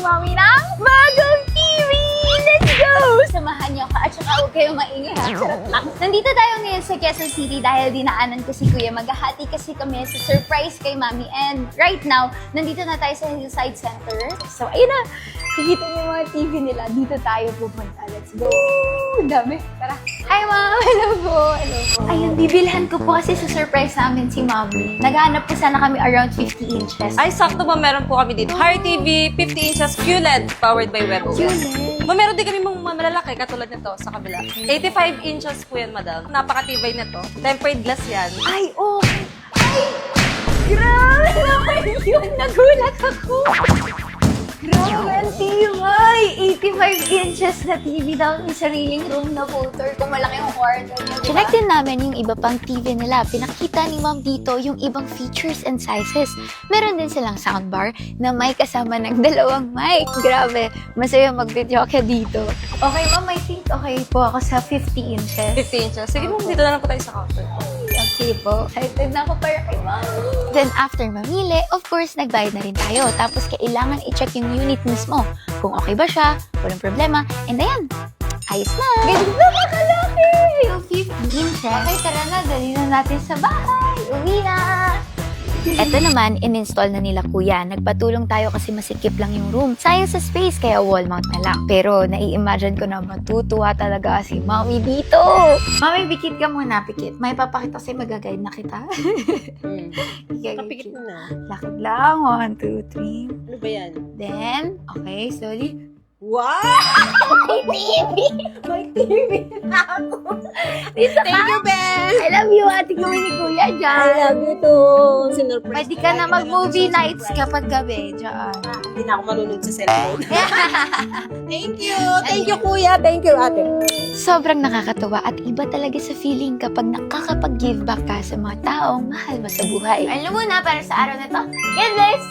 Mami ng Bagong TV! Let's go! Samahan niyo ka at saka huwag kayong maingay ha. Sarap lang. Nandito tayo ngayon sa Quezon City dahil dinaanan ko si Kuya. Maghahati kasi kami sa surprise kay Mami. And right now, nandito na tayo sa Hillside Center. So, ayun na. Kikita niyo yung mga TV nila. Dito tayo pupunta. Let's go! Ang dami. Tara. Hi, Ma'am! Hello po! Hello po. Ayun, bibilhan ko po kasi sa surprise namin si Mami. Naghahanap po sana kami around 50 inches. Ay, sakto ba meron po kami dito? High TV, 50 inches QLED, powered by WebOS. QLED. Meron din kami mga malalaki, katulad nito sa kabila. 85 inches po yan, madam. Napakatibay na to. Tempered glass yan. Ay, okay. Ay! Grabe naman yun! Nagulat ako! Grabe, ang tibay! 85 inches na TV daw. May sariling room na motor. Kung malaki yung kwarto. Check din namin yung iba pang TV nila. Pinakita ni Ma'am dito yung ibang features and sizes. Meron din silang soundbar na may kasama ng dalawang mic. Grabe, masaya mag-video ka dito. Okay, Ma'am, I think okay po ako sa 50 inches. 50 inches. Sige po, dito na lang po tayo sa counter. Okay po. Excited na ako para kay Ma'am. Then after mamili, of course, nagbayad na rin tayo. Tapos kailangan i-check yung unit mismo. Kung okay ba siya, walang problema. And ayan, ayos na. Ganda na kalaki! Yung 15 inches. Okay, tara na. Dali na natin sa bahay. Uwi na! Eto naman, in-install na nila kuya. Nagpatulong tayo kasi masikip lang yung room. Sayang sa space, kaya wall mount na lang. Pero nai-imagine ko na matutuwa talaga si Mami dito. Mami, pikit ka muna, pikit. May papakita kasi mag-guide na kita. Kapikit mo na. Lakad lang. 1, 2, 3. Ano ba yan? Then, okay, slowly. Wow! May TV! May TV na ako. Dito ka. Thank you, Ben! I love you, ate ko ni Kuya dyan. I love you too. Sinurprise. Pwede ka na mag-movie nights kapag gabi dyan. Hindi na ako manunod sa cellphone. Thank you! Thank you, kuya! Thank you, ate! Sobrang nakakatuwa at iba talaga sa feeling kapag nakakapag-give back ka sa mga taong mahal mo sa buhay. Alam mo na, para sa araw na to, God bless!